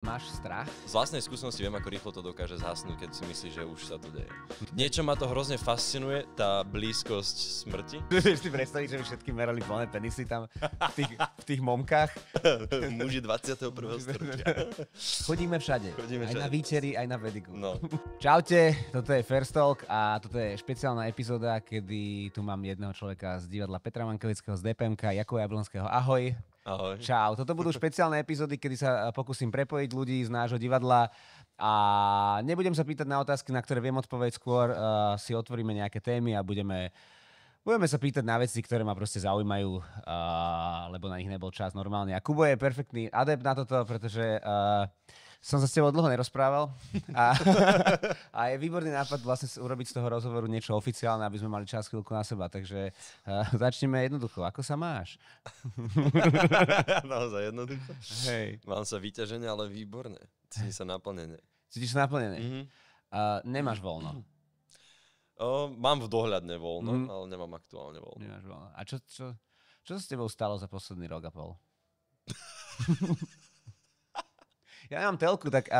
Máš strach? Z vlastnej skúsenosti viem, ako rýchlo to dokáže zhasnúť, keď si myslíš, že už sa to deje. Niečo ma to hrozne fascinuje, tá blízkosť smrti. Vieš si predstaviť, že by všetky merali plné penisy tam v tých momkách? Muži 21. storočia. Chodíme všade. Chodíme aj na všade. výčery, aj na vediku. No. Čaute, toto je First Talk a toto je špeciálna epizóda, kedy tu mám jedného človeka z divadla Petra Mankevického z DPMK, Jakuba Jablonského. Ahoj. Ahoj. Čau. Toto budú špeciálne epizódy, kedy sa pokúsim prepojiť ľudí z nášho divadla a nebudem sa pýtať na otázky, na ktoré viem odpovedať, skôr si otvoríme nejaké témy a budeme sa pýtať na veci, ktoré ma proste zaujímajú, lebo na nich nebol čas normálne. A Kubo je perfektný adept na toto, pretože som sa s tebou dlho nerozprával a je výborný nápad vlastne urobiť z toho rozhovoru niečo oficiálne, aby sme mali čas chvíľku na seba. Takže začneme jednoducho. Ako sa máš? Naozaj jednoducho. Hej. Mám sa vyťažené, ale výborné. Cítim sa naplnené. Cítiš sa naplnené? Nemáš voľno? Mám v dohľadne voľno, ale nemám aktuálne voľno. Nemáš voľno. A čo sa s tebou stalo za posledný rok a pol? Ja nemám telku, tak...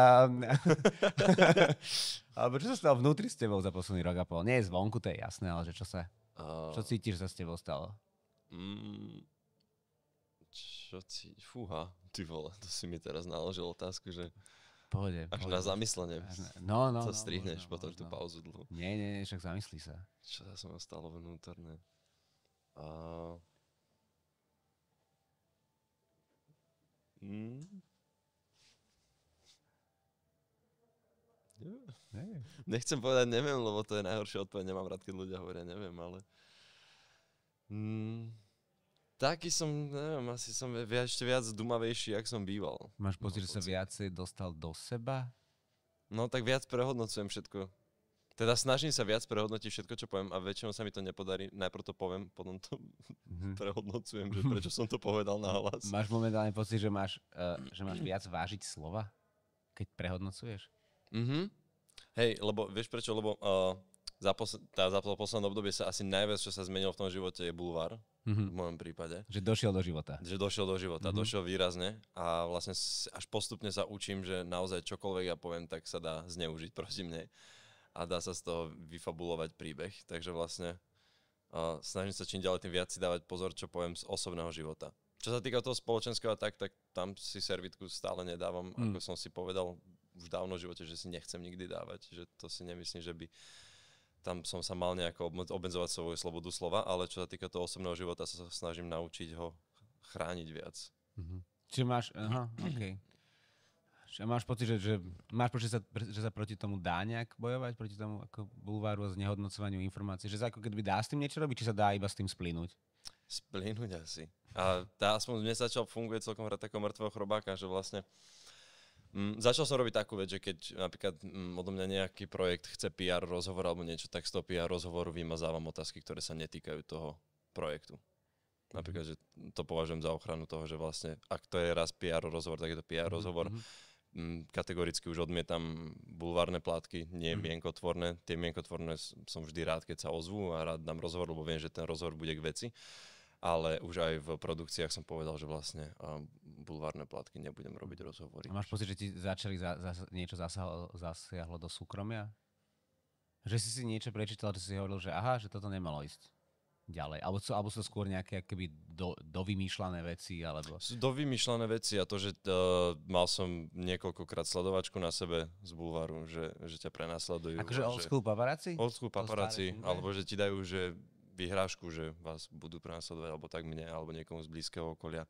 Alebo čo sa stalo vnútri s tebou za posledný rok a pol? Nie je zvonku, to je jasné, ale že čo cítiš, že sa s tebou stalo? Fúha, ty vole, to si mi teraz naložil otázku, že Pohode. až na zamyslenie. No, to strihneš potom tú pauzu dlhú. Nie, však zamyslí sa. Čo sa mi stalo vnútorné? Nechcem povedať neviem, lebo to je najhoršia odpoveď. Nemám rád, keď ľudia hovoria neviem, ale... Taký som, neviem, asi som ešte viac dumavejší, jak som býval. Máš pocit, že sa viacej dostal do seba? No tak viac prehodnocujem všetko. Teda snažím sa viac prehodnotiť všetko, čo poviem a väčšinou sa mi to nepodarí. Najprv to poviem, potom to prehodnocujem, že prečo som to povedal nahlas. Máš momentálne pocit, že máš viac vážiť slova, keď prehodnocuješ? Hej, lebo vieš prečo? Lebo za posledné obdobie sa asi najviac, čo sa zmenilo v tom živote, je bulvár. V mojom prípade. Že došiel do života. Že došiel do života, došiel výrazne a vlastne až postupne sa učím, že naozaj čokoľvek ja poviem, tak sa dá zneužiť proti mne a dá sa z toho vyfabulovať príbeh. Takže vlastne snažím sa čím ďalej tým viac si dávať pozor, čo poviem z osobného života. Čo sa týka toho spoločenského, tak tam si servitku stále nedávam, ako som si povedal už dávno v živote, že si nechcem nikdy dávať, že to si nemyslím, že by tam som sa mal nejako obmedzovať svoju slobodu slova, ale čo sa týka toho osobného života, sa snažím naučiť ho chrániť viac. Čiže máš, okej. Čiže máš pocit, že sa proti tomu dá nejak bojovať, proti tomu ako bulváru a znehodnocovaniu informácií, že sa ako keby dá s tým niečo robiť, či sa dá iba s tým splínuť? Splínuť asi. A aspoň mne začal funguje celkom hrať takého mŕtvého chrobáka, že vlastne začal som robiť takú vec, že keď napríklad odo mňa nejaký projekt chce PR rozhovor alebo niečo, tak z toho PR rozhovoru vymazávam otázky, ktoré sa netýkajú toho projektu. Napríklad, že to považujem za ochranu toho, že vlastne, ak to je raz PR rozhovor, tak je to PR rozhovor. Kategoricky už odmietam bulvárne plátky, nie mienkotvorné. Tie mienkotvorné som vždy rád, keď sa ozvú a rád dám rozhovor, lebo viem, že ten rozhovor bude k veci. Ale už aj v produkciách som povedal, že vlastne bulvárne plátky nebudem robiť rozhovory. A máš pocit, že ti začali niečo zasiahlo do súkromia? Že si niečo prečítal, že si hovoril, že aha, že toto nemalo ísť ďalej. Alebo sú skôr nejaké akoby dovymýšľané veci, alebo... Sú dovymýšľané veci a to, že mal som niekoľkokrát sledovačku na sebe z bulváru, že ťa prenasledujú. Akože old school paparazzi? Old school paparazzi, alebo že ti dajú, že vyhrážku, že vás budú prenasledovať, alebo tak mne, alebo niekomu z blízkeho okolia,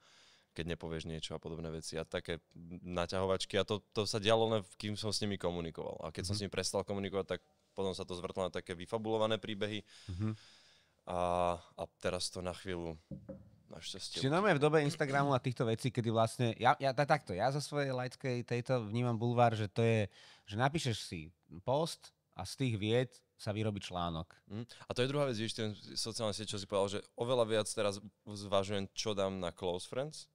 keď nepovieš niečo a podobné veci. A také naťahovačky. A to sa dialo len, kým som s nimi komunikoval. A keď som s nimi prestal komunikovať, tak potom sa to zvrtlo na také vyfabulované príbehy. A teraz to na chvíľu našťastie. Čiže normálne v dobe Instagramu a týchto vecí, kedy vlastne... Ja zo svojej laickej tejto vnímam bulvár, že to je, že napíšeš si post a z tých vied sa vyrobí článok. A to je druhá vec, ten sociálne sieť, čo si povedal, že oveľa viac teraz zvažujem, čo dám na close friends,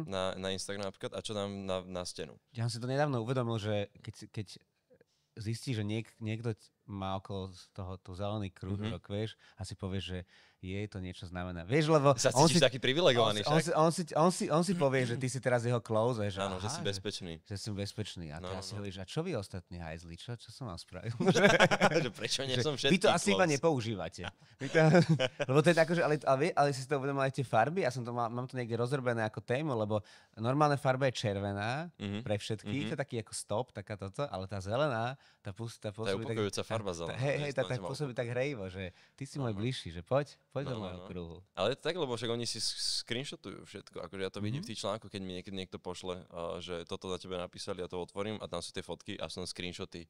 na Instagram napríklad, a čo dám na stenu. Ja som si to nedávno uvedomil, že keď zistíš, že niekto má okolo toho tú zelený krúžok, vieš, a si povieš, že to niečo znamená. Vieš, lebo Sa cítiš taký privilegovaný však? On si povie, že ty si teraz jeho close, že áno, že si bezpečný. Že som bezpečný. A teraz si hovoríš, a čo vy ostatní hajzli? Čo som vám spravil? Že prečo nie som všetký vy to asi iba nepoužívate. Lebo to je tak, že ale si to uvedomili tie farby, mám to niekde rozrobené ako tému, lebo normálna farba je červená pre všetkých, to je taký ako stop, taká toto, ale tá zelená, tá pôsobí tak... Tá je upokojujúca farba zelená. Hej, tá pôsobí tak hrejivo, že ty si môj bližší, že poď do môjho kruhu. Ale je to tak, lebo však oni si screenshotujú všetko. Akože ja to vidím v tých článkoch, keď mi niekto pošle, že toto na tebe napísali, ja to otvorím a tam sú tie fotky a sú screenshoty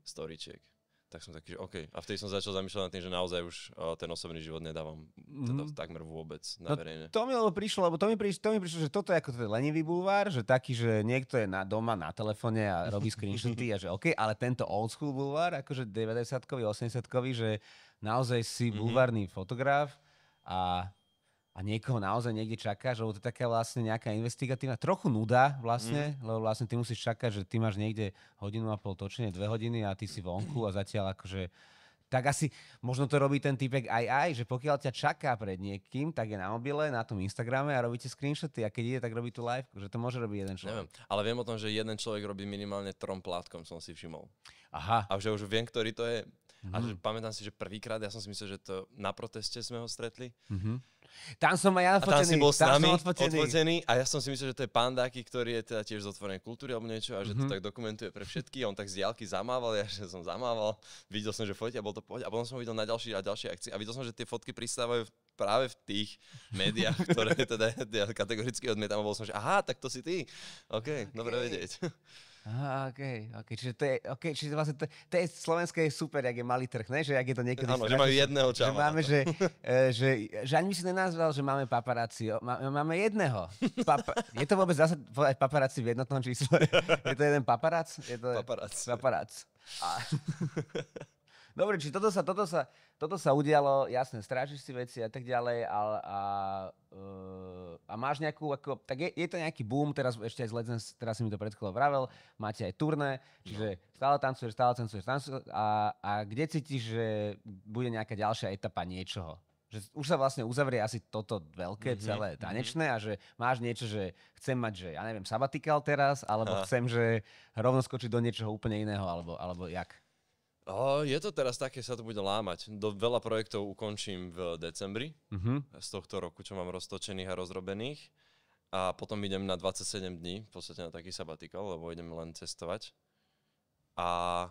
storyčiek. Tak som taký, že OK. A vtedy som začal zamýšľať nad tým, že naozaj už ten osobný život nedávam teda takmer vôbec na verejne. To mi prišlo, že toto je ako ten lenivý bulvár, že taký, že niekto je doma na telefóne a robí screenshoty a že OK, ale tento old school bulvár, akože 90-kový, 80-kový, že naozaj si bulvárny fotograf a niekoho naozaj niekde čakáš, lebo to je taká vlastne nejaká investigatívna, trochu nuda vlastne, lebo vlastne ty musíš čakať, že ty máš niekde hodinu a pol točenie, 2 hodiny a ty si vonku a zatiaľ akože tak asi možno to robí ten typek aj, že pokiaľ ťa čaká pred niekým, tak je na mobile, na tom Instagrame a robíte screenshoty a keď ide, tak robí tú live, že to môže robiť jeden človek. Neviem, ale viem o tom, že jeden človek robí minimálne 3 plátkom, som si všimol. Aha. A že už viem, ktorý to je. A že pamätám si, že prvýkrát, ja som si myslel, že to na proteste sme ho stretli. Tam som aj ja odfotený. A tam si bol s nami odfotený. A ja som si myslel, že to je Pandáky, ktorý je teda tiež z otvorenej kultúry alebo niečo a že to tak dokumentuje pre všetky. A on tak z diaľky zamával, ja že som zamával. Videl som, že fotia, bol to poď. A potom som ho videl na ďalšie a ďalšie akcie. A videl som, že tie fotky pristávajú práve v tých médiách, ktoré teda ja kategoricky odmietam. A bol som, že aha, tak to si ty. OK, dobre vedieť. Aha, OK. Čiže vlastne to je slovenské je super, jak je malý trh, ne? Že jak je to niekedy... Áno, že majú jedného čama. Že máme, že ani by si nenazval, že máme paparazzi. Máme jedného. Je to vôbec zase povedať paparazzi v jednotnom čísle? Je to jeden paparac? Paparac. Dobre, či toto sa udialo, jasné, strážiš si veci a tak ďalej, a máš nejakú, tak je to nejaký boom, teraz ešte aj z Let's Dance, teraz si mi to pred chvíľou vravel, máte aj turné, čiže stále tancuješ a kde cítiš, že bude nejaká ďalšia etapa niečoho? Že už sa vlastne uzavrie asi toto veľké celé tanečné a že máš niečo, že chcem mať, že ja neviem, sabatikál teraz, alebo chcem, že rovno skočiť do niečoho úplne iného, alebo jak? Je to teraz také, sa to bude lámať. Veľa projektov ukončím v decembri z tohto roku, čo mám roztočených a rozrobených. A potom idem na 27 dní, v podstate na taký sabatikál, lebo idem len cestovať. A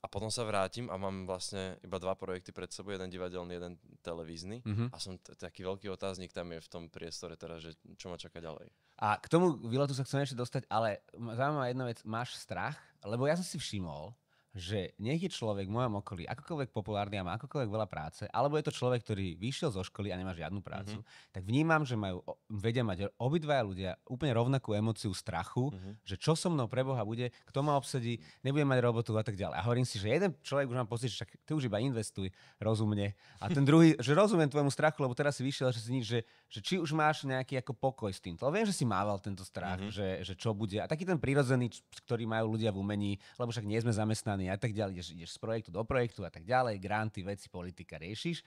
potom sa vrátim a mám vlastne iba 2 projekty pred sebou, jeden divadelný, jeden televízny. A som taký veľký otáznik tam je v tom priestore teraz, že čo ma čaká ďalej. A k tomu výletu sa chcem ešte dostať, ale zaujímavá jedna vec, máš strach? Lebo ja som si všimol, že nech je človek v mojom okolí akokoľvek populárny a má akokoľvek veľa práce, alebo je to človek, ktorý vyšiel zo školy a nemá žiadnu prácu, tak vnímam, že vedia mať obidvaja ľudia úplne rovnakú emóciu strachu, že čo so mnou pre Boha bude, kto ma obsadí, nebudem mať robotu a tak ďalej. A hovorím si, že jeden človek už má pocit, že ty už iba investuj rozumne. A ten druhý, že rozumiem tvojmu strachu, lebo teraz si vyšiel, že či už máš nejaký ako pokoj s tým. Lebo viem, že si mával tento strach, že čo bude. A taký ten prirodzený, ktorý majú ľudia v umení, lebo však nie sme zamestnaní a tak ďalej, ideš z projektu do projektu a tak ďalej, granty, veci, politika riešiš.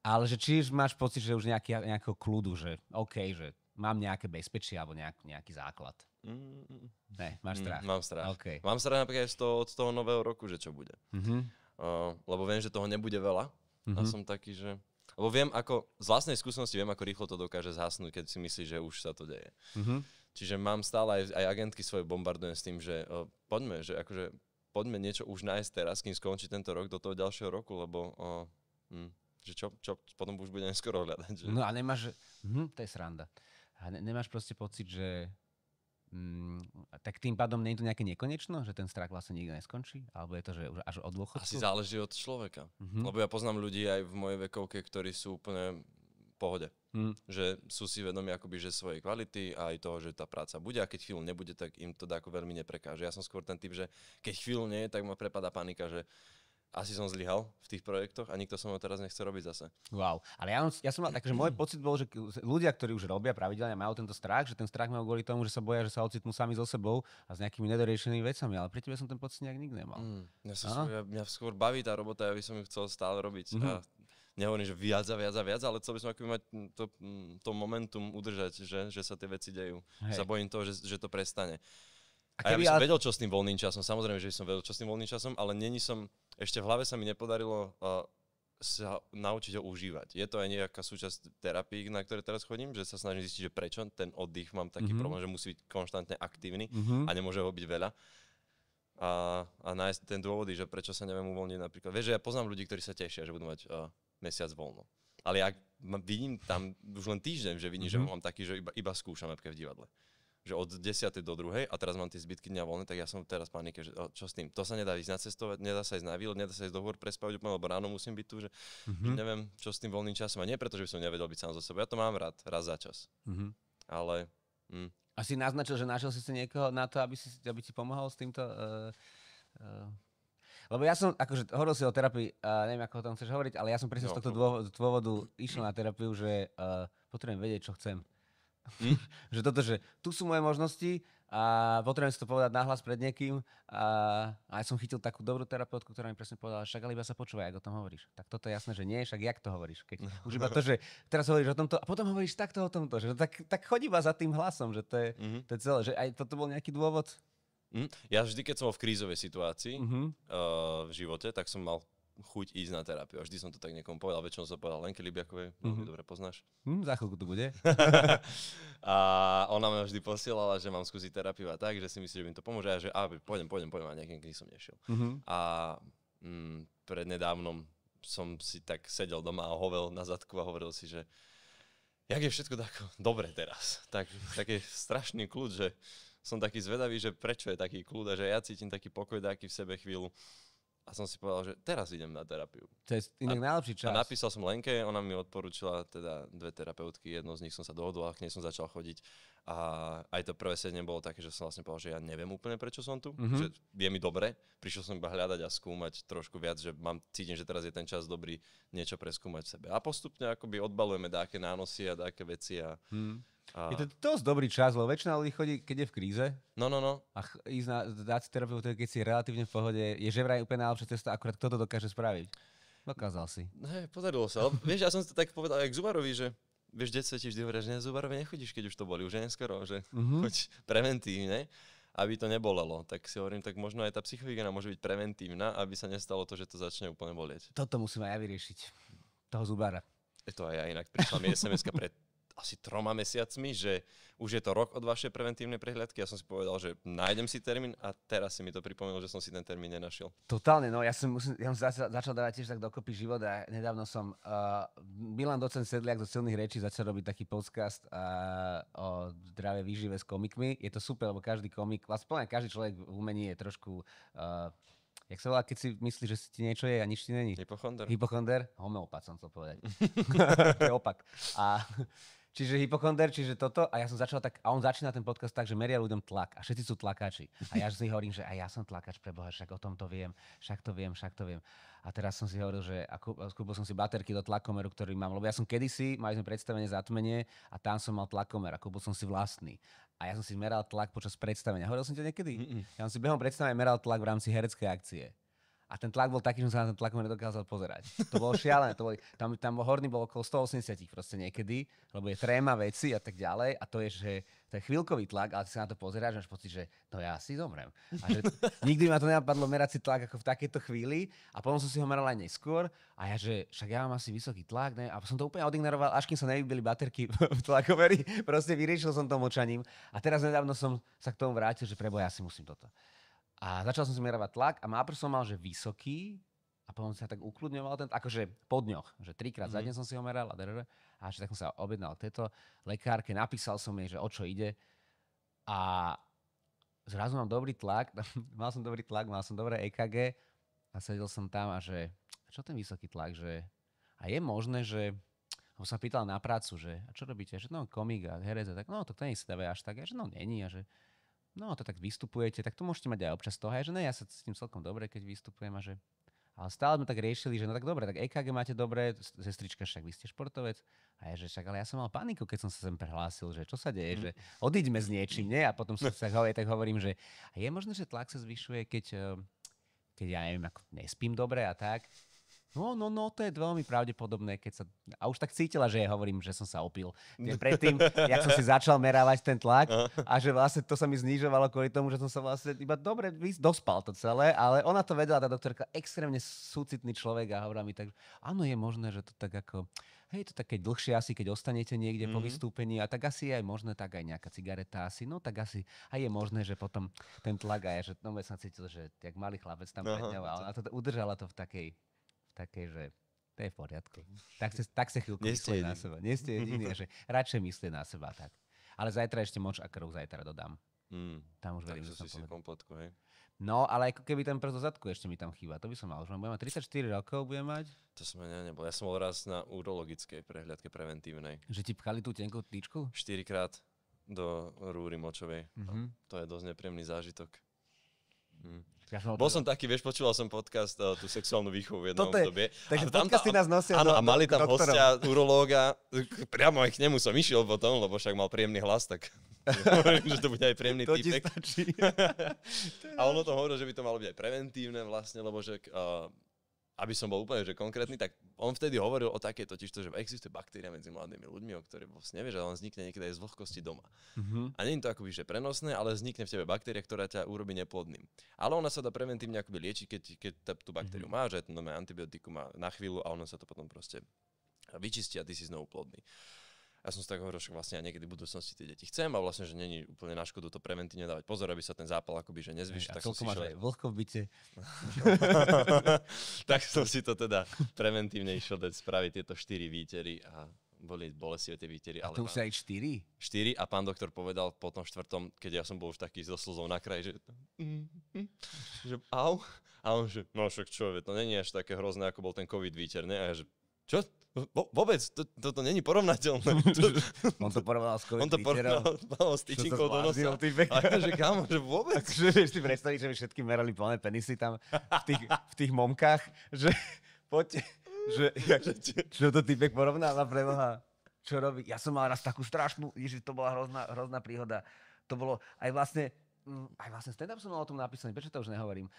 Ale že či máš pocit, že už nejakého kľudu, že OK, že mám nejaké bezpečie alebo nejaký základ. Ne, máš strach. Mám strach. Okay. Mám strach napríklad od toho nového roku, že čo bude. Lebo viem, že toho nebude veľa. A som taký, že... Lebo viem, z vlastnej skúsenosti viem, ako rýchlo to dokáže zhasnúť, keď si myslíš, že už sa to deje. Čiže mám stále aj agentky svoje bombardujem s tým, že poďme niečo už nájsť teraz, kým skončí tento rok do toho ďalšieho roku, lebo že čo potom už bude neskoro hľadať. Že? No a nemáš, to je sranda. A nemáš proste pocit, že tak tým pádom nie je to nejaké nekonečno, že ten strach vlastne nikdy neskončí? Alebo je to, že už až od dôchodcu? Asi záleží od človeka. Lebo ja poznám ľudí aj v mojej vekovke, ktorí sú úplne v pohode. Že sú si vedomi akoby, že svojej kvality a aj toho, že tá práca bude a keď chvíľu nebude, tak im to ako veľmi neprekáže. Ja som skôr ten typ, že keď chvíľu nie je, tak ma prepadá panika, že asi som zlyhal v tých projektoch a nikto so mnou teraz nechce robiť zase. Wow. Ale ja som mal tak, že môj pocit bol, že ľudia, ktorí už robia pravidelne, majú tento strach, že ten strach majú kvôli tomu, že sa boja, že sa ocitnú sami so sebou a s nejakými nedoriešenými vecami. Ale pre teba som ten pocit nejak nikdy nemal. Mňa skôr baví tá robota, ja by som ju chcel stále robiť. A nehovorím, že viac a viac a viac, ale chcel by som akoby mať to momentum udržať, že sa tie veci dejú. Sa bojím toho, že to prestane. A ja by som vedel, čo s tým voľným časom. Samozrejme, že by som vedel, čo s tým voľným časom, ale ešte v hlave sa mi nepodarilo sa naučiť ho užívať. Je to aj nejaká súčasť terapii, na ktoré teraz chodím, že sa snažím zistiť, že prečo ten oddych mám taký problém, že musí byť konštantne aktívny a nemôže ho byť veľa. A nájsť ten dôvody, že prečo sa neviem uvoľniť napríklad. Vieš, že ja poznám ľudí, ktorí sa tešia, že budú mať mesiac voľno. Ale ja vidím tam už len týždeň, že vidím, že mám taký, že iba skúšam napríklad v divadle. Že od 10. do 2. a teraz mám tie zbytky dňa voľné, tak ja som teraz v panike, že čo s tým? To sa nedá ísť nacestovať, nedá sa ísť na výlet, nedá sa ísť do hôr prespávať úplne, lebo ráno musím byť tu, že neviem, čo s tým voľným časom. A nie preto, že by som nevedel byť sám za sebou. Ja to mám rád, raz za čas. Ale... A si naznačil, že našiel si niekoho na to, aby ti pomohol s týmto... Lebo ja som, akože hovoril si o terapii, neviem, ako o tom chceš hovoriť, ale ja som presne z tohto dôvodu išiel na terapiu, že potrebujem vedieť, čo chcem. Že toto, že tu sú moje možnosti a potrebujem si to povedať nahlas pred niekým a ja som chytil takú dobrú terapeutku, ktorá mi presne povedala, však ale iba sa počúvaj, ako o tom hovoríš. Tak toto je jasné, že nie, však jak to hovoríš. Keď už iba to, že teraz hovoríš o tomto a potom hovoríš takto o tomto, že tak chodí iba za tým hlasom, že to je celé, že aj toto bol nejaký dôvod. Ja vždy, keď som bol v krízovej situácii v živote, tak som mal chuť ísť na terapiu. A vždy som to tak niekomu povedal. Väčšinou som povedal Lenke Libiakovej, dobre poznáš. Za chvíľku tu bude. A ona ma vždy posielala, že mám skúsiť terapiu a tak, že si myslí, že mi to pomôže a že pôjdem a nejakým kedy som nešiel. A prednedávnom som si tak sedel doma a hovel na zadku a hovoril si, že jak je všetko tak dobre teraz. Taký strašný kľud, že som taký zvedavý, že prečo je taký kľud a že ja cítim taký pokoj taký v sebe chvíľu. A som si povedal, že teraz idem na terapiu. To je inak najlepší čas. A napísal som Lenke, ona mi odporúčila teda 2 terapeutky, jednou z nich som sa dohodol a k nej som začal chodiť. A aj to prvé sedenie bolo také, že som vlastne povedal, že ja neviem úplne, prečo som tu, že je mi dobre. Prišiel som iba hľadať a skúmať trošku viac, že cítim, že teraz je ten čas dobrý niečo preskúmať v sebe. A postupne akoby odbalujeme dáke nánosy a dáke veci a... Je to dosť dobrý čas, lebo väčšina ľudí chodí, keď je v kríze. No. A ísť dať si terapeutu, keď si relatívne v pohode, je že vraj úplne najlepšia cesta, akurát kto to dokáže spraviť. Dokázal si. Podarilo sa. Vieš, ja som to tak povedal aj k Zubarovi, že vieš, detstvo ti vždy hovoria, že Zubarovi nechodíš, keď už to boli, už je neskoro, že choď preventívne, aby to nebolelo. Tak si hovorím, tak možno aj tá psychohygiena môže byť preventívna, aby sa nestalo to, že to začne úplne bolieť. Toto musím aj ja vyriešiť. Toho Zubara. Je to aj ja, inak prišla mi SMS-ka pred asi 3 mesiacmi, že už je to rok od vašej preventívnej prehliadky. Ja som si povedal, že nájdem si termín a teraz si mi to pripomenul, že som si ten termín nenašiel. Totálne, no ja som začal dávať tiež tak dokopy život a nedávno som Milan Docent Sedliak zo Silných rečí začal robiť taký podcast o zdravej výžive s komikmi. Je to super, lebo každý komik, vlastne každý človek v umení je trošku... jak sa volá, keď si myslíš, že si ti niečo je a nič ti není? Hypochonder? Homeopat som chcel povedať. To je opak. Čiže hypochonder, čiže toto. A ja som začal tak, a on začína ten podcast tak, že meria ľuďom tlak. A všetci sú tlakáči. A ja si hovorím, že aj ja som tlakáč, preboha, však o tom to viem. Však to viem. A teraz som si hovoril, že kúpil som si baterky do tlakomeru, ktorý mám. Lebo ja som kedysi, mali sme predstavenie Zatmenie a tam som mal tlakomer a kúpil som si vlastný. A ja som si meral tlak počas predstavenia. Hovoril som ti niekedy? Ja som si behom predstavenia meral tlak v rámci hereckej akcie. A ten tlak bol taký, že som sa na ten tlakomer nedokázal pozerať. To bolo šialené. Tam horný bol okolo 180 proste niekedy, lebo je tréma veci a tak ďalej. A to je, že to je chvíľkový tlak, ale ty sa na to pozeráš a máš pocit, že no ja asi zomrem. A že nikdy ma to nenapadlo merať si tlak ako v takejto chvíli. A potom som si ho meral aj neskôr. A ja, že však ja mám asi vysoký tlak. Ne? A som to úplne odignoroval, až kým sa nevybili baterky v tlakomeri. Proste vyriešil som to močaním. A teraz nedávno som sa k tomu vrátil, že preboha, ja si musím toto. A začal som si meravať tlak a najprv som mal, že vysoký a potom sa tak ukludňoval ten, akože po dňoch, že 3-krát za deň som si ho meral a že tak som sa objednal k tejto lekárke, napísal som jej, že o čo ide a zrazu mám dobrý tlak, mal som dobré EKG a sedel som tam a že čo ten vysoký tlak, že a je možné, že ho sa pýtal na prácu, že a čo robíte, že no komik a herec a tak, no to nie si dáva až tak, že no není a že no to tak vystupujete, tak to môžete mať aj občas toho, že ne, ja sa s tým celkom dobre, keď vystupujem a že... Ale stále sme tak riešili, že no tak dobre, tak EKG máte dobre, sestrička, však vy ste športovec. A ja že však, ale ja som mal paniku, keď som sa sem prehlásil, že čo sa deje, že odíďme s niečím, nie? A potom sa tak hovorím, že je možné, že tlak sa zvyšuje, keď ja neviem, ako nespím dobre a tak. No, to je veľmi pravdepodobné, keď sa... A už tak cítila, že ja hovorím, že som sa opil. Predtým, jak som si začal merávať ten tlak a že vlastne to sa mi znižovalo kvôli tomu, že som sa vlastne iba dobre dospal to celé, ale ona to vedela, tá doktorka, extrémne súcitný človek a hovorila mi tak, že áno, je možné, že to tak ako... Hej, to tak keď dlhšie asi, keď ostanete niekde po vystúpení a tak asi je aj možné, tak aj nejaká cigareta asi, no tak asi aj je možné, že potom ten tlak aj, že no som cítil, že jak malý chlapec tam pred ňou a ona to udržala to v takej, že to je v poriadku. Tak sa chvíľku myslí na seba. Nie ste jediní, že radšej myslí na seba tak. Ale zajtra ešte moč a krv zajtra dodám. Tam už verím, že som povedal. Kompletku, hej. No, ale ako keby ten prst do zadku ešte mi tam chýba. To by som mal. Už budem mať 34 rokov, budem mať. To som ja nebol. Ja som bol raz na urologickej prehliadke preventívnej. Že ti pchali tú tenkú tyčku? 4-krát do rúry močovej. To je dosť nepríjemný zážitok. Bol som taký, vieš, počúval som podcast tú sexuálnu výchovu v jednom období. Takže podcasty nás nosia áno, a mali tam doktorov. hostia, urológa. Priamo aj k nemu som išiel potom, lebo však mal príjemný hlas, tak že to bude aj príjemný to týpek. To ti stačí. A ono to hovorilo, že by to malo byť aj preventívne vlastne, lebo že... aby som bol úplne že konkrétny, tak on vtedy hovoril o takej totižto, že existuje baktéria medzi mladými ľuďmi, o ktorej vlastne nevieš, ale on vznikne niekedy aj z vlhkosti doma. A nie je to akoby že prenosné, ale vznikne v tebe baktéria, ktorá ťa urobí neplodným. Ale ona sa dá preventívne akoby liečiť, keď tú baktériu má, že to nové antibiotikum má na chvíľu a ono sa to potom proste vyčistí a ty si znovu plodný. Ja som si tak hovoril, že vlastne aj niekedy v budúcnosti tie deti chcem a vlastne, že není úplne na škodu to preventívne dávať pozor, aby sa ten zápal akoby že nezvyšil. Tak som si aj vlhko v byte. Tak som si to teda preventívne išiel dať spraviť tieto 4 výtery a boli bolestivé tie výtery. A to už aj 4? 4 a pán doktor povedal po tom 4., keď ja som bol už taký so slzou na kraji, že au. A on že, no však čo, to není až také hrozné, ako bol ten COVID výter, ne? A ja že, čo? Vôbec, toto není porovnateľné. On to porovnal s COVID. On to porovnal s tyčinkou do nosa. A ja, že kámo, že vôbec. Takže vieš si predstaviť, že by všetky merali plné penisy tam v tých momkách, že poďte, čo to typek porovnáva pre Boha. Čo robí? Ja som mal raz takú strašnú, ježiš, to bola hrozná príhoda. To bolo aj vlastne stand-up som mal o tom napísaný, prečo to už nehovorím?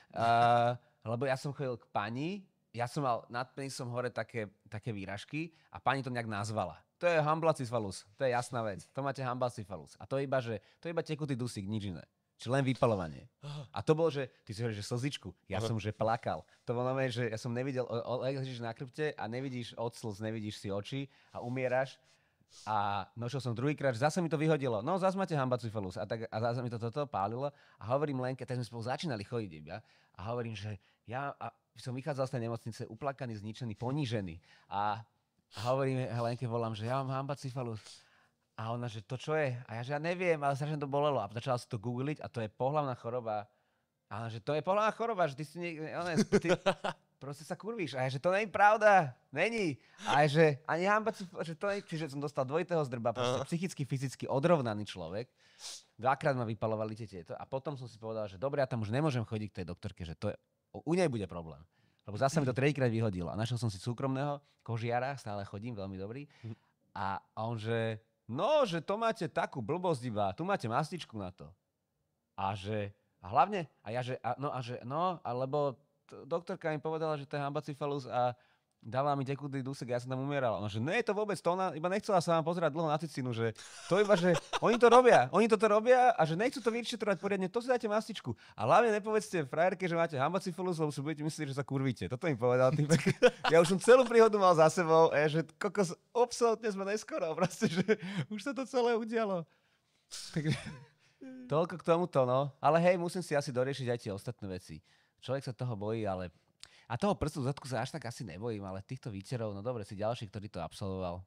Lebo ja som chodil k pani, ja som mal nad penisom hore také výražky a pani to nejak nazvala. To je hamblacifalus, to je jasná vec. To máte hamblacifalus. A to je iba tekutý dusík, nič iné. Čiže len vypaľovanie. A to bolo, že ty si hovoríš, že slzičku. Ja som, že plakal. To bolo, že ja som nevidel, ležíš na chrbte a nevidíš od slz, nevidíš si oči a umieraš. A nošiel som druhýkrát, že zase mi to vyhodilo. No, zase máte hamblacifalus. A zase mi toto pálilo. A hovorím Lenke, tak sme spolu začínali chodiť iba. A hovorím, že ja som vychádzal z tej nemocnice uplakaný, zničený, ponížený. A hovorím Lenke, volám, že ja mám hamblacifalus. A ona, že to čo je? A ja, že ja neviem, ale strašne to bolelo. A začala si to googliť a to je pohlavná choroba. A ona, že to je pohlavná choroba, že ty si ty proste sa kurvíš. A ja, že to není pravda. Není. A ja, že ani hamblacifalus, že to není. Čiže som dostal dvojitého zdrba, proste psychicky, fyzicky odrovnaný človek. Dvakrát ma vypalovali tieto. A potom som si povedal, že dobre, ja tam už nemôžem chodiť k tej doktorke, že to je, u nej bude problém. Lebo zase mi to tretíkrát vyhodilo. A našiel som si súkromného kožiara, stále chodím, veľmi dobrý. A on, že no, že to máte takú blbosť iba, tu máte mastičku na to. A hlavne, a ja, lebo doktorka mi povedala, že to je hamblacifalus a dala mi tekutý dusek, ja som tam umieral. No, že nie je to vôbec, to ona iba nechcela sa vám pozerať dlho na cicinu, že to iba, že oni toto robia a že nechcú to vyšetrovať poriadne, to si dáte mastičku. A hlavne nepovedzte frajerke, že máte hamblacifalus, lebo si budete myslieť, že sa kurvíte. Toto mi povedal týpek. Ja už som celú príhodu mal za sebou, že kokos, absolútne sme neskoro, proste, že už sa to celé udialo. Takže toľko k tomuto, no. Ale hej, musím si asi doriešiť aj tie ostatné veci. Človek sa toho bojí, ale... A toho prstu v zadku sa až tak asi nebojím, ale týchto výterov, no dobre, si ďalší, ktorý to absolvoval.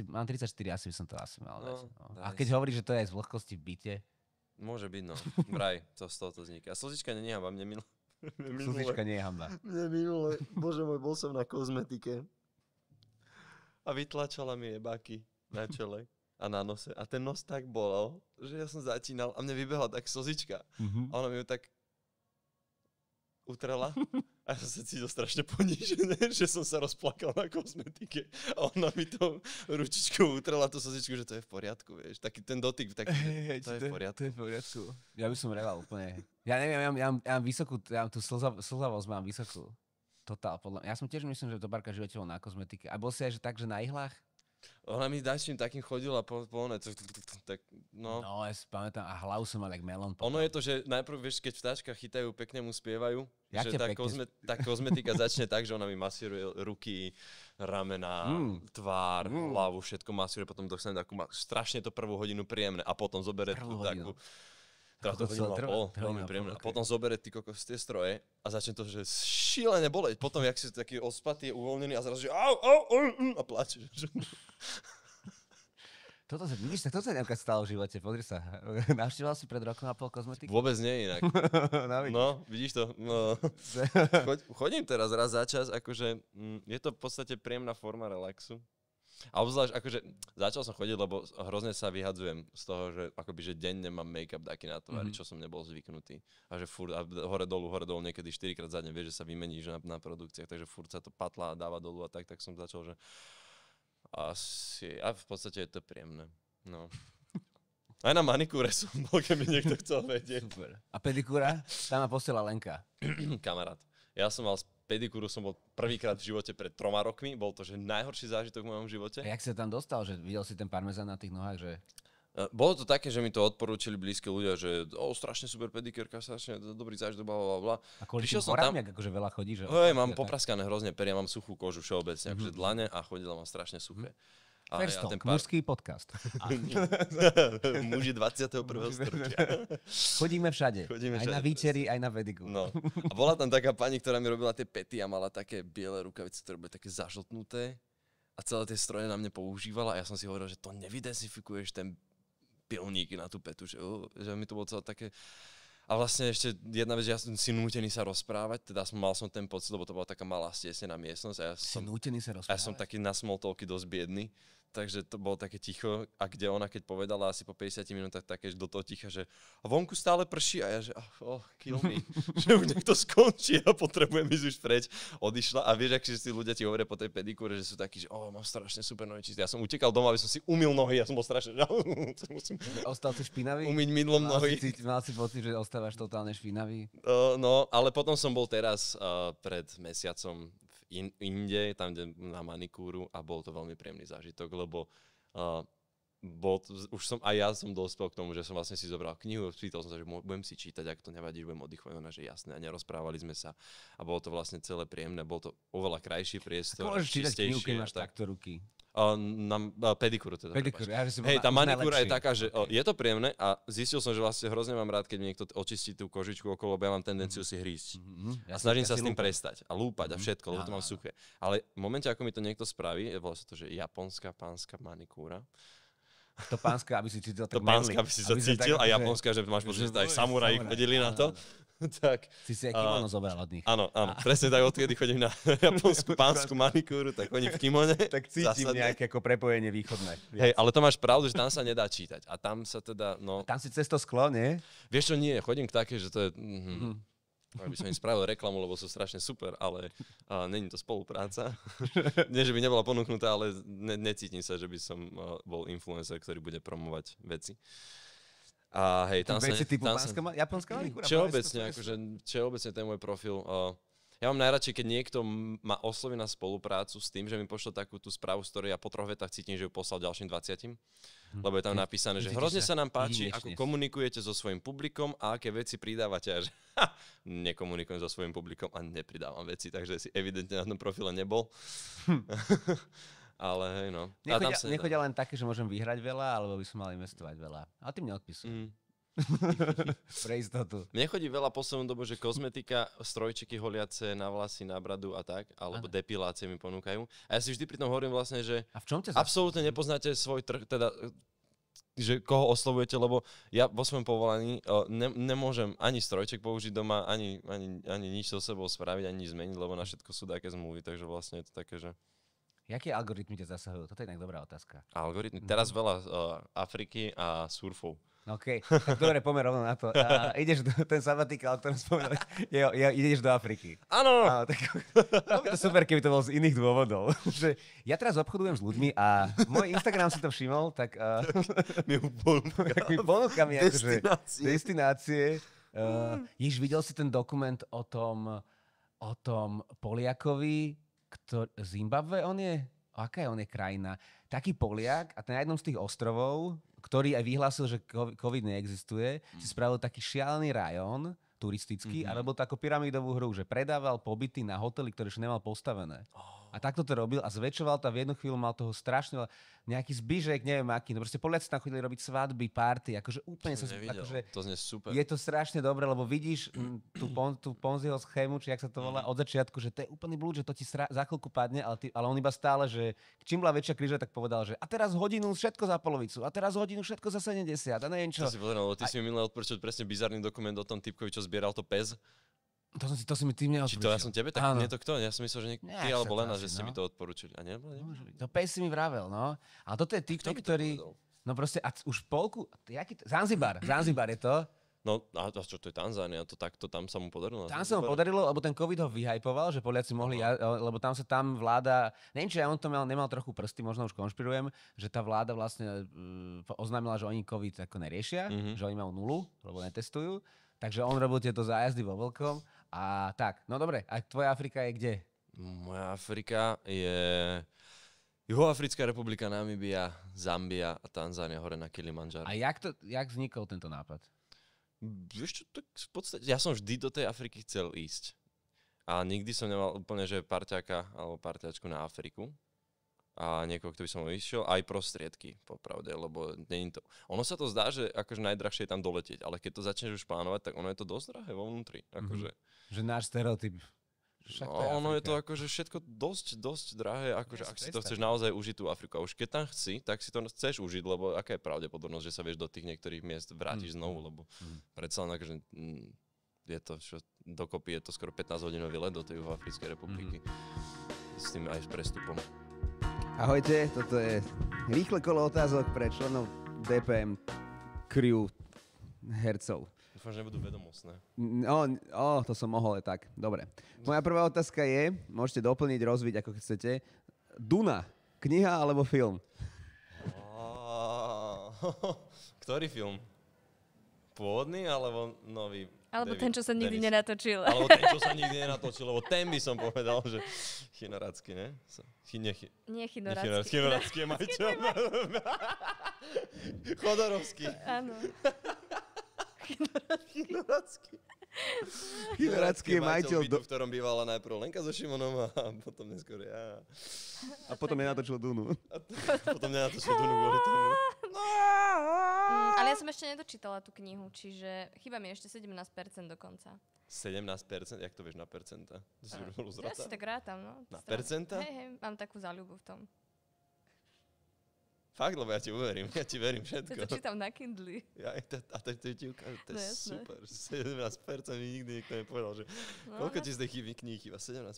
Mám 34, asi by som to asi mal dať. No. A keď hovoríš, že to je aj z vlhkosti v byte. Môže byť, no. Vraj, to z toho to vzniká. A slzička nie je hamba, mne minule. Slzička nie je hamba. Mne minule, bože môj, bol som na kozmetike. A vytlačala mi jebáky na čele a na nose. A ten nos tak bolel, že ja som začínal a mne vybehla tak slzička. A ona mi ju tak utrela a ja som sa cítil strašne ponížené, že som sa rozplakal na kozmetike a ona mi to ručičkou utrela tú slzičku, že to je v poriadku, vieš. Taký ten dotyk, to je v poriadku. To je v poriadku. Ja by som reval úplne. Ja neviem, ja mám vysokú, ja mám tú slzavosť mám vysokú. Totál, ja som tiež myslím, že to párkrát v živote bol na kozmetike. A bol si aj že tak, že na ihlách? Ona mi dačím takým chodila po tak, no. No, ja si pamätám, a hlavu som mal jak melón. Ono je to, že najprv, vieš, keď vtáčka chytajú, pekne mu spievajú, že tá kozmetika začne tak, že ona mi masíruje ruky, ramena, tvár, hlavu, všetko masíruje, potom dostane takú, strašne to prvú hodinu príjemné a potom zobere tú takú... Teda to hodinu a pol, veľmi príjemné. A potom zobere ty kokos tie stroje a začne to, že šílené boleť. Potom, jak si taký ospatý, uvoľnený a zrazu, že a plače. Toto sa nejaká stalo v živote, pozri sa. Navštíval si pred rokom a pol kozmetiku? Vôbec nie inak. No, vidíš to? No. Chodím teraz raz za čas, akože je to v podstate príjemná forma relaxu. A obzvlášť, akože začal som chodiť, lebo hrozne sa vyhadzujem z toho, že akoby, že denne mám make-up taký na tvári, čo som nebol zvyknutý. A že furt, a hore dolu, niekedy 4-krát za deň, vieš, že sa vymeníš na produkciách, takže furt sa to patlá a dáva dolu a tak som začal, že asi, a v podstate je to príjemné, no. Aj na manikúre som bol, keby niekto chcel vedieť. Super. A pedikúra? Tam ma posiela Lenka. Kamarát. Ja som mal pedikúru, som bol prvýkrát v živote pred 3 rokmi. Bol to, že najhorší zážitok v mojom živote. A jak si sa tam dostal? Že videl si ten parmezán na tých nohách? Že... Bolo to také, že mi to odporúčili blízki ľudia, že strašne super pedikérka, strašne dobrý zážitok, blablabla. A kvôli tým horám, jak akože veľa chodí? Že... Mám popraskané hrozne peria, mám suchú kožu všeobecne, akože dlane a chodila mám strašne suché. First Talk, mužský podcast. Muži 21. storočia. Chodíme všade. Aj na výčery, aj na pedikúru. No. A bola tam taká pani, ktorá mi robila tie pety a mala také biele rukavice, ktoré boli také zažltnuté a celé tie stroje na mne používala a ja som si hovoril, že to nevydezinfikuješ ten pilník na tú petu, že mi to bolo celé také... A vlastne ešte jedna vec, že ja som si nútený sa rozprávať, teda mal som ten pocit, lebo to bola taká malá stiesnená miestnosť a ja som... nútený sa rozprávať? Ja som taký na small talky dosť biedný, takže to bolo také ticho a kde ona, keď povedala asi po 50 minútach také do toho ticha, že a vonku stále prší a ja, že kill me, že už nech to skončí a potrebujem ísť už preč. Odišla a vieš, ak si ľudia ti hovoria po tej pedikúre, že sú takí, že mám strašne super nohy čisté. Ja som utekal doma, aby som si umyl nohy, ja som bol strašne, musím... Ostal si špinavý? Umyť mydlom nohy. Mal si pocit, že ostávaš totálne špinavý? No, ale potom som bol teraz pred mesiacom inde, tam kde na manikúru a bol to veľmi príjemný zážitok, lebo aj ja som dospel k tomu, že som vlastne si zobral knihu, čítal som sa, že budem si čítať, ak to nevadí, že budem oddychovať, ona, že jasné, a nerozprávali sme sa a bolo to vlastne celé príjemné, bol to oveľa krajší priestor, môžeš čítať knihu, keď máš takto ruky. Pedikúru teda. Hej, tá manikúra je taká, že je to príjemné a zistil som, že vlastne hrozne mám rád, keď mi niekto očistí tú kožičku okolo, lebo ja mám tendenciu si hrísť. A snažím sa s tým prestať a lúpať a všetko, lebo to mám suché. Ale v momente, ako mi to niekto spraví, volá sa to, že japonská pánska manikúra. To pánska, aby si cítil tak to pánska, aby si sa cítil a japonská, že máš pocit, že aj samuraji chodili na to. Tak. Si si aj kimono zobral od nich. Áno, presne tak, odkedy chodím na japonskú pánsku manikúru, tak chodím v kimone. Tak cítim nejaké ako prepojenie východné. Hej, ale to máš pravdu, že tam sa nedá čítať. A tam sa teda, no... Tam si cez to sklo, nie? Vieš čo, nie, chodím k také, že to je... Aby som im spravil reklamu, lebo sú strašne super, ale není to spolupráca. Nie, že by nebola ponúknutá, ale necítim sa, že by som bol influencer, ktorý bude promovať veci. A hej, tam sa... typu japonská manikúra? Všeobecne ten môj profil. Ja mám najradšej, keď niekto ma osloví na spoluprácu s tým, že mi pošle takú tú správu, z ktorej ja po 3 vetách cítim, že ju poslal ďalším 20. Lebo je tam napísané, že hrozne sa nám páči, ako komunikujete so svojím publikom a aké veci pridávate. A že nekomunikujem so svojím publikom a nepridávam veci, takže si evidentne na tom profile nebol. Ale hej, no. Nechodia len také, že môžem vyhrať veľa, alebo by som mal investovať veľa. A tým neodpisujem. Pre istotu. Mne chodí veľa poslednú dobu, že kozmetika, strojčeky holiace na vlasy, na bradu a tak, alebo depilácie mi ponúkajú. A ja si vždy pri tom hovorím vlastne, že absolútne nepoznáte svoj trh, teda že koho oslovujete, lebo ja vo svojom povolaní nemôžem ani strojček použiť doma, ani nič so sebou spraviť, ani nič zmeniť, lebo na všetko sú také zmluvy, takže vlastne je to také, že... Jaké algoritmy ťa zasahujú? Toto je inak dobrá otázka. Algoritmy? Teraz veľa Afriky a surfov. OK, tak dobre, poďme rovno na to. Ideš ten sabatikál, o ktorom spomenuli, ideš do Afriky. Áno. To je super, keby to bol z iných dôvodov. Že ja teraz obchodujem s ľuďmi a môj Instagram si to všimol, tak mi ponúka mi destinácie. Videl si ten dokument o o tom Poliakovi, Zimbabwe on je? Aká on je krajina? Taký Poliak a na jednom z tých ostrovov, ktorý aj vyhlásil, že COVID neexistuje, si spravil taký šialený rajón turistický a robil to ako pyramidovú hru, že predával pobyty na hotely, ktoré už nemal postavené. A takto to robil a zväčšoval to a v jednu chvíľu mal toho strašne veľa, nejaký zbyžek, neviem aký. No proste Poliaci tam chodili robiť svadby, party, akože úplne sa... Akože, to znie super. je to strašne dobré, lebo vidíš tú Ponziho schému, či jak sa to volá, od začiatku, že to je úplný blúd, že to ti za chvíľku padne, ale on iba stále, že čím bola väčšia kríža, tak povedal, že a teraz hodinu všetko za polovicu, a teraz hodinu všetko za 70, a neviem čo. To si povedal, ty si mi minulé odporúčil presne bizarný dokument o tom typkovi, čo zbieral to PES. To si mi tým neodporúčil. Či to ja som tebe? Tak nie to kto? Ja som myslel, že ty alebo Lena, že ste mi to odporúčili. A nebolo? To PES si mi vravel, no. Ale toto je typek, ktorý... No proste, a už polku... Zanzibar je to. No a čo, to je Tanzánia, to takto tam sa mu podarilo? Tam sa mu podarilo, lebo ten COVID ho vyhypoval, že Poliaci mohli, lebo tam vláda, neviem, či on to nemal trochu prsty, možno už konšpirujem, že tá vláda vlastne oznámila, že oni COVID ako neriešia, že oni majú nulu, lebo netestujú, takže on robil tieto zájazdy vo veľkom a tak. No dobre, a tvoja Afrika je kde? Moja Afrika je Juhoafrická republika, Namibia, Zambia a Tanzánia hore na Kilimanjaro. A jak vznikol tento nápad? Vieš čo, tak v podstate, ja som vždy do tej Afriky chcel ísť. A nikdy som nemal úplne, že parťáka alebo parťačku na Afriku. A niekoho, kto by som išiel, aj prostriedky, popravde, lebo nie je to... Ono sa to zdá, že akože najdrahšie je tam doletieť, ale keď to začneš už plánovať, tak ono je to dosť drahé vo vnútri. Akože. Že náš stereotyp. Ono je to akože všetko dosť drahé, akože ak si to chceš naozaj užiť tú Afriku. A už keď tam tak si to chceš užiť, lebo aká je pravdepodobnosť, že sa vieš do tých niektorých miest vrátiš znovu, lebo predsa len akože je to, dokopy je to skoro 15-hodinový let do tej Juhoafrickej republiky. S tým aj s prestupom. Ahojte, toto je rýchle kolo otázok pre členov DPM crew hercov. Dúfam, že nebudú vedomostné. To som mohol aj tak. Dobre. Moja prvá otázka je, môžete doplniť, rozviť, ako chcete. Duna, kniha alebo film? Ktorý film? Pôvodný alebo nový? Alebo ten, čo sa nikdy nenatočil. Alebo ten, čo sa nikdy nenatočil, lebo ten by som povedal, že Chinoracký, ne? Nie Chinoracký. Chinoracký je majiteľ. Chodorovský. Áno. Chinoracký je majiteľ bytu, v ktorom bývala najprv Lenka so Šimonom a potom neskôr ja. A potom nenatočil Dunu. Potom nenatočil Dunu kvôli tomu. Ale ja som ešte nedočítala tú knihu, čiže chýba mi ešte 17% dokonca. 17%? Jak to vieš na percenta? Ja si tak rátam, no. Na percenta? Hej, mám takú záľubu v tom. Fakt, lebo ja ti uverím, ja ti verím všetko. Ja to čítam na Kindle. A to ti ukážu, to je super. 17% mi nikdy nikto nepovedal, že koľko ti z tej kníh chýba? 17%.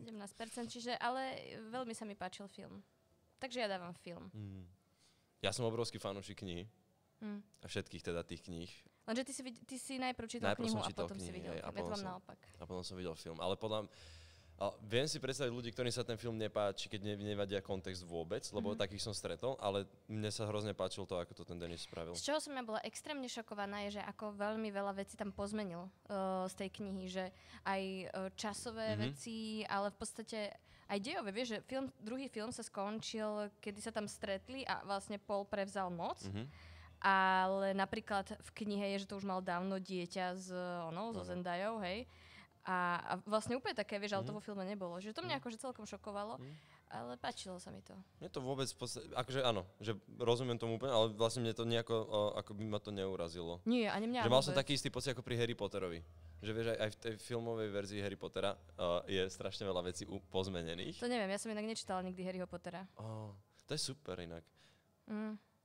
17%, čiže, ale veľmi sa mi páčil film. Takže ja dávam film. Ja som obrovský fanúšik kníh. A všetkých teda tých kníh. Lenže ty si najprv čítal knihu a potom si videl film. Ja to mám naopak. A potom som videl film. Ale viem si predstaviť ľudí, ktorým sa ten film nepáči, keď nevadia kontext vôbec, lebo takých som stretol, ale mne sa hrozne páčilo to, ako to ten Denis spravil. Z čoho som ja bola extrémne šokovaná, je, že ako veľmi veľa vecí tam pozmenil z tej knihy, že aj časové veci, ale v podstate aj dejové. Vieš, že druhý film sa skončil, kedy sa tam stretli a vlastne Paul prevzal moc. Ale napríklad v knihe je, že to už mal dávno dieťa so Zendajou, hej. A vlastne úplne také, vieš, ale to vo filme nebolo. Že to mňa akože celkom šokovalo, ale páčilo sa mi to. Mne to vôbec, akože áno, že rozumiem tomu úplne, ale vlastne mne to nejako, ako by ma to neurazilo. Nie, ani mňa. Že mal som taký istý pocit ako pri Harry Potterovi. Že vieš, aj v tej filmovej verzii Harry Pottera je strašne veľa vecí pozmenených. To neviem, ja som inak nečítala nikdy Harryho Pottera. To je super inak.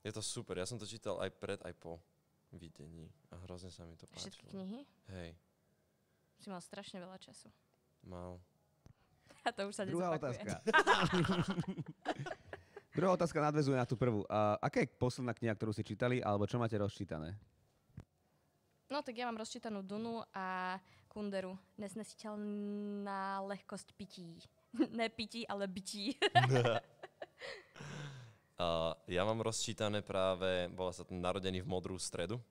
Je to super, ja som to čítal aj pred, aj po videní a hrozne sa mi to páčilo. Všetky knihy? Hej. Si mal strašne veľa času. Mal. A to už sa Druhá nezopakuje. otázka. Druhá otázka nadväzuje na tú prvú. Aká je posledná kniha, ktorú si čítali, alebo čo máte rozčítané? No tak ja mám rozčítanú Dunu a Kunderu. Nesnesiteľná lehkosť pití. Ne pití, ale bytí. Ja mám rozčítané práve, bola sa tam Narodený v modrú stredu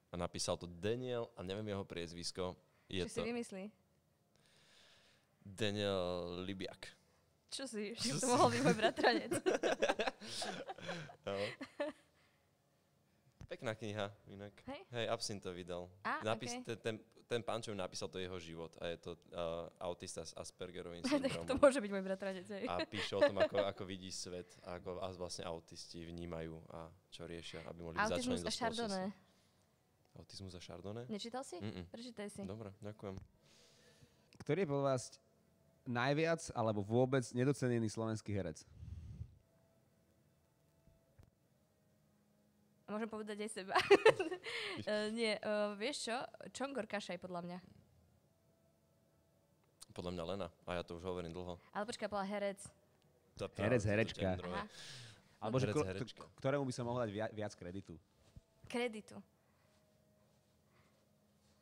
a napísal to Daniel a neviem jeho priezvisko. Čo si vymyslí? Daniel Libiak. Čo si? Že to mohol byť môj bratranec. No. Pekná kniha, inak. Hej, Absint to vydal. Okay. Ten pán, čo mi napísal, to je jeho život. A je to autista s Aspergerovým To syndromom. môže byť môj bratranec, hej. A píše o tom, ako vidí svet, a ako vlastne autisti vnímajú a čo riešia, aby mohli byť začlení do spoločnosti. Autizmus a Chardonnay? Nečítal si? Prečítaj si. Dobre, ďakujem. Ktorý je podľa vás najviac alebo vôbec nedocenený slovenský herec? Môžem povedať aj seba. Nie, vieš čo? Čongor Kašaj, podľa mňa. Podľa mňa Lena. A ja to už hovorím dlho. Ale počkaj, bola herec. Herec, herečka. Alebo že herečka. ktorému by som mohol dať viac kreditu. Kreditu.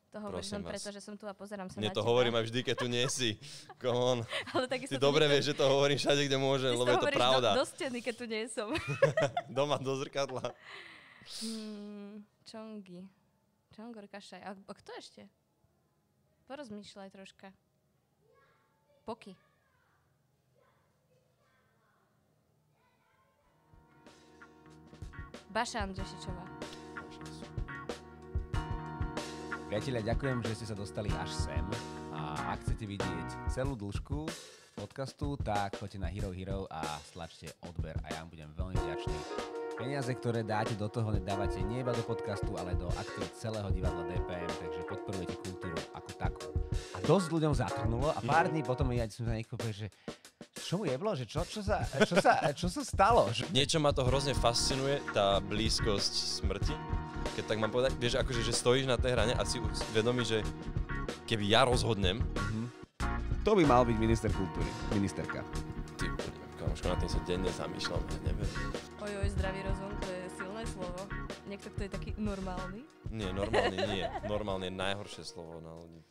To hovoríš len preto, že som tu a pozerám sa na teba. Nie, to teba. hovorím aj vždy, keď tu nie si. Come on. Ale takisto ty dobre vieš, že to hovorím všade, kde môžem, lebo je to pravda. Do steny, keď tu nie som. Doma do zrkadla. Čongi. Čongor Kašaj. A kto ešte? Porozmýšľaj troška. Poky. Baša Andrešičová. Priatelia, ďakujem, že ste sa dostali až sem. A ak chcete vidieť celú dĺžku podcastu, tak choďte na Hero Hero a stlačte odber a ja vám budem veľmi vďačný. Peniaze, ktoré dáte do toho, nedávate nie iba do podcastu, ale do aktivít celého divadla DPM, takže podporujete kultúru ako takú. A dosť ľuďom zatrnulo a pár dní potom ja som sa niekto povedal, že čo mu jeblo, že čo sa stalo? Niečo ma to hrozne fascinuje, tá blízkosť smrti. Keď tak mám povedať, vieš, akože, že stojíš na tej hrane a si vedomí, že keby ja rozhodnem... To by mal byť minister kultúry, ministerka. Ty, kamoško, na tým sa denne zamýšľam, ja neviem. Ojoj, zdravý rozum, to je silné slovo. Niekto, kto je taký normálny? Nie, normálny nie. Normálne je najhoršie slovo na ľudí.